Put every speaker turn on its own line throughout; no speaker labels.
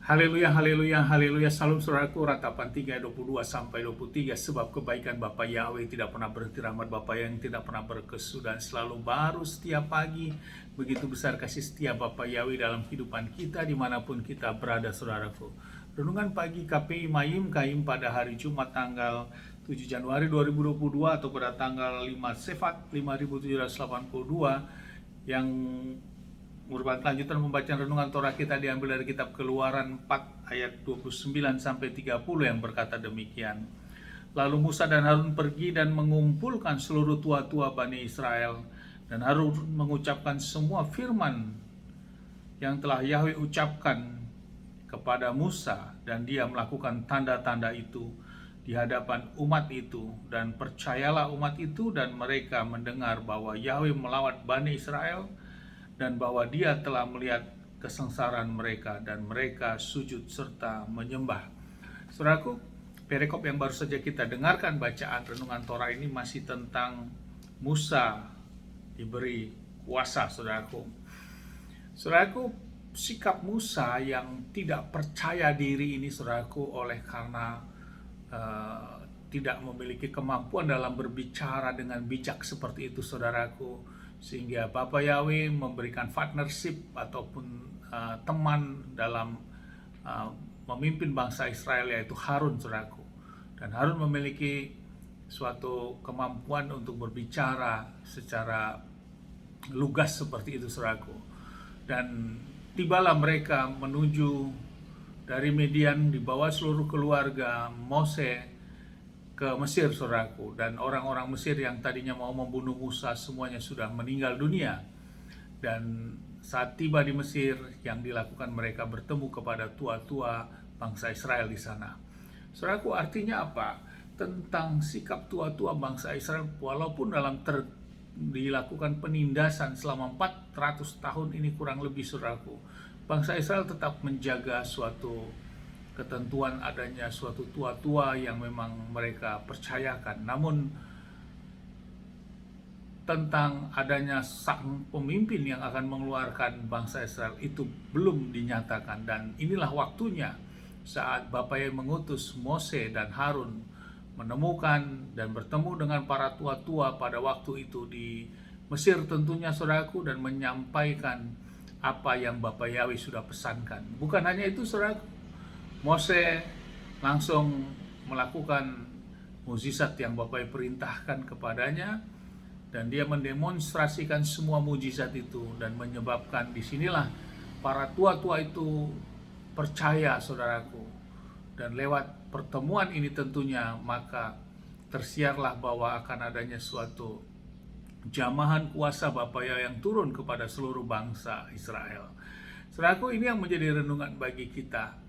Haleluya, haleluya, haleluya. Salam saudaraku, ratapan 3:22 sampai 23. Sebab kebaikan Bapa Yahweh tidak pernah berhenti, rahmat Bapa yang tidak pernah berkesudahan selalu baru setiap pagi. Begitu besar kasih setia Bapa Yahweh dalam kehidupan kita dimanapun kita berada, saudaraku. Renungan pagi KPI Mayim Kaim pada hari Jumat tanggal 7 Januari 2022 atau pada tanggal 5 Sefat 5782 yang merupakan kelanjutan pembacaan renungan Torah kita diambil dari kitab Keluaran 4 ayat 29 sampai 30 yang berkata demikian. Lalu Musa dan Harun pergi dan mengumpulkan seluruh tua-tua Bani Israel, dan Harun mengucapkan semua firman yang telah Yahweh ucapkan kepada Musa, dan dia melakukan tanda-tanda itu di hadapan umat itu, dan percayalah umat itu dan mereka mendengar bahwa Yahweh melawat Bani Israel dan bahwa dia telah melihat kesengsaraan mereka, dan mereka sujud serta menyembah. Saudaraku, perikop yang baru saja kita dengarkan bacaan renungan Torah ini masih tentang Musa diberi kuasa, saudaraku. Saudaraku, sikap Musa yang tidak percaya diri ini, saudaraku, oleh karena tidak memiliki kemampuan dalam berbicara dengan bijak seperti itu, saudaraku, sehingga Bapa Yahweh memberikan partnership ataupun teman dalam memimpin bangsa Israel, yaitu Harun, saudaraku. Dan Harun memiliki suatu kemampuan untuk berbicara secara lugas seperti itu, saudaraku. Dan tibalah mereka menuju dari Midian, dibawa seluruh keluarga Mose ke Mesir, saudaraku, dan orang-orang Mesir yang tadinya mau membunuh Musa semuanya sudah meninggal dunia. Dan saat tiba di Mesir, yang dilakukan mereka bertemu kepada tua-tua bangsa Israel di sana. Saudaraku, artinya apa? Tentang sikap tua-tua bangsa Israel, walaupun dilakukan penindasan selama 400 tahun ini kurang lebih, saudaraku, bangsa Israel tetap menjaga suatu ketentuan adanya suatu tua-tua yang memang mereka percayakan. Namun tentang adanya sang pemimpin yang akan mengeluarkan bangsa Israel itu belum dinyatakan, dan inilah waktunya saat Bapa yang mengutus Mose dan Harun menemukan dan bertemu dengan para tua-tua pada waktu itu di Mesir tentunya, saudaraku, dan menyampaikan apa yang Bapa Yahweh sudah pesankan. Bukan hanya itu, saudaraku, Mose langsung melakukan mukjizat yang Bapa perintahkan kepadanya, dan dia mendemonstrasikan semua mukjizat itu, dan menyebabkan disinilah para tua-tua itu percaya, saudaraku. Dan lewat pertemuan ini tentunya maka tersiarlah bahwa akan adanya suatu jamahan kuasa Bapa yang turun kepada seluruh bangsa Israel. Saudaraku, ini yang menjadi renungan bagi kita.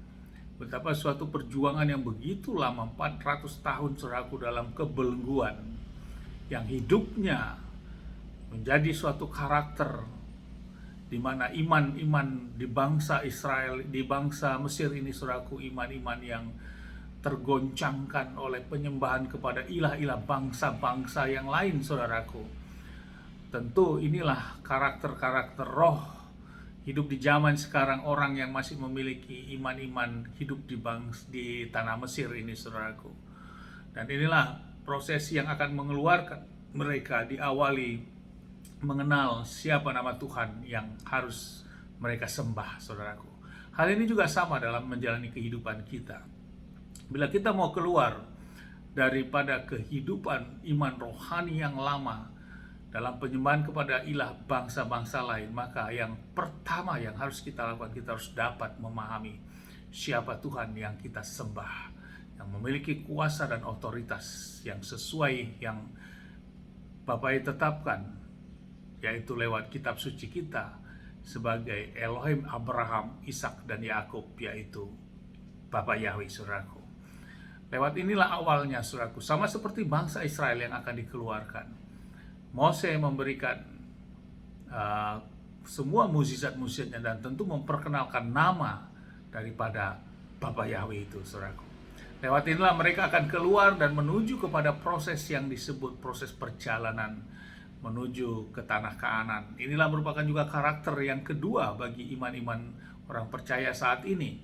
Betapa suatu perjuangan yang begitu lama, 400 tahun, saudaraku, dalam kebelengguan, yang hidupnya menjadi suatu karakter di mana iman-iman di bangsa Israel, di bangsa Mesir ini, saudaraku, iman-iman yang tergoncangkan oleh penyembahan kepada ilah-ilah bangsa-bangsa yang lain, saudaraku. Tentu inilah karakter-karakter roh hidup di zaman sekarang, orang yang masih memiliki iman-iman hidup di tanah Mesir ini, saudaraku. Dan inilah proses yang akan mengeluarkan mereka, diawali mengenal siapa nama Tuhan yang harus mereka sembah, saudaraku. Hal ini juga sama dalam menjalani kehidupan kita. Bila kita mau keluar daripada kehidupan iman rohani yang lama dalam penyembahan kepada ilah bangsa-bangsa lain, maka yang pertama yang harus kita lakukan, kita harus dapat memahami siapa Tuhan yang kita sembah, yang memiliki kuasa dan otoritas yang sesuai yang Bapa tetapkan, yaitu lewat kitab suci kita sebagai Elohim Abraham, Ishak, dan Yakub, yaitu Bapa Yahweh, saudaraku. Lewat inilah awalnya, saudaraku, sama seperti bangsa Israel yang akan dikeluarkan. Mose memberikan semua mukjizat-mukjizatnya, dan tentu memperkenalkan nama daripada Bapa Yahweh itu, saudaraku. Lewat inilah mereka akan keluar dan menuju kepada proses yang disebut proses perjalanan menuju ke tanah Kanaan. Inilah merupakan juga karakter yang kedua bagi iman-iman orang percaya saat ini,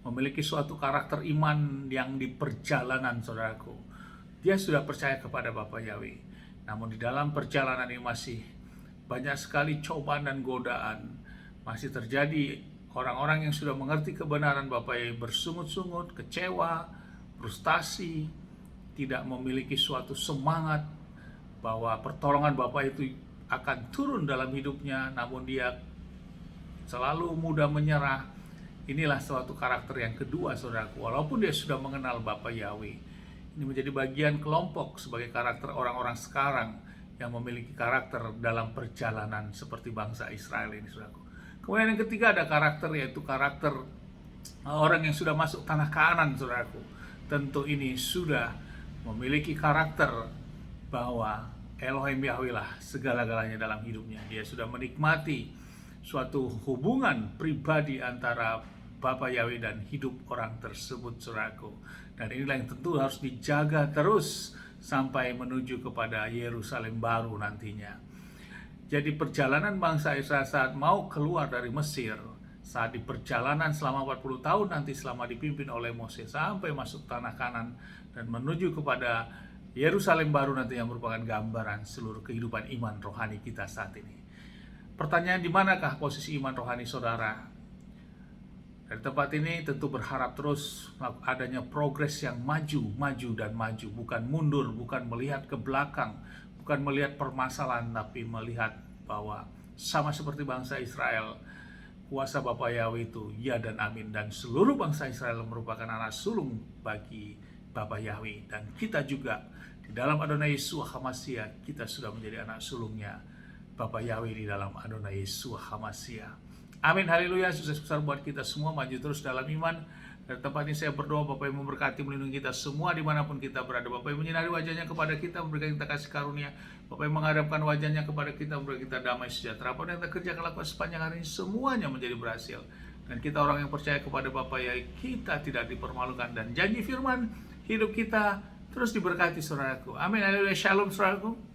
memiliki suatu karakter iman yang di perjalanan, saudaraku. Dia sudah percaya kepada Bapa Yahweh. Namun di dalam perjalanan ini masih banyak sekali cobaan dan godaan. Masih terjadi orang-orang yang sudah mengerti kebenaran Bapa Yahweh bersungut-sungut, kecewa, frustasi, tidak memiliki suatu semangat bahwa pertolongan Bapa itu akan turun dalam hidupnya, namun dia selalu mudah menyerah. Inilah suatu karakter yang kedua, saudaraku. Walaupun dia sudah mengenal Bapa Yahweh, ini menjadi bagian kelompok sebagai karakter orang-orang sekarang yang memiliki karakter dalam perjalanan seperti bangsa Israel ini, saudaraku. Kemudian yang ketiga ada karakter, yaitu karakter orang yang sudah masuk tanah Kanaan, saudaraku. Tentu ini sudah memiliki karakter bahwa Elohim Yahweh lah segala-galanya dalam hidupnya. Dia sudah menikmati suatu hubungan pribadi antara Bapa Yahweh dan hidup orang tersebut, saudaraku. Dan inilah yang tentu harus dijaga terus sampai menuju kepada Yerusalem baru nantinya. Jadi perjalanan bangsa Israel saat mau keluar dari Mesir, saat di perjalanan selama 40 tahun nanti selama dipimpin oleh Moses sampai masuk tanah Kanaan dan menuju kepada Yerusalem baru nanti yang merupakan gambaran seluruh kehidupan iman rohani kita saat ini. Pertanyaan, di manakah posisi iman rohani saudara? Dari tempat ini tentu berharap terus adanya progres yang maju dan maju, bukan mundur, bukan melihat ke belakang, bukan melihat permasalahan, tapi melihat bahwa sama seperti bangsa Israel, kuasa Bapa Yahweh itu ya dan amin, dan seluruh bangsa Israel merupakan anak sulung bagi Bapa Yahweh, dan kita juga di dalam Adonai Yeshua HaMashiach kita sudah menjadi anak sulungnya Bapa Yahweh di dalam Adonai Yeshua HaMashiach. Amin, haleluya. Sukses besar buat kita semua, maju terus dalam iman. Dari tempat ini saya berdoa Bapak yang memberkati, melindungi kita semua dimanapun kita berada. Bapak yang menyinari wajahnya kepada kita, memberikan kita kasih karunia. Bapak yang menghadapkan wajahnya kepada kita, memberikan kita damai sejahtera. Apa yang kita kerjakan lakukan sepanjang hari ini semuanya menjadi berhasil. Dan kita orang yang percaya kepada Bapa Yahweh, kita tidak dipermalukan. Dan janji firman hidup kita terus diberkati, saudaraku. Amin, haleluya. Shalom, saudaraku.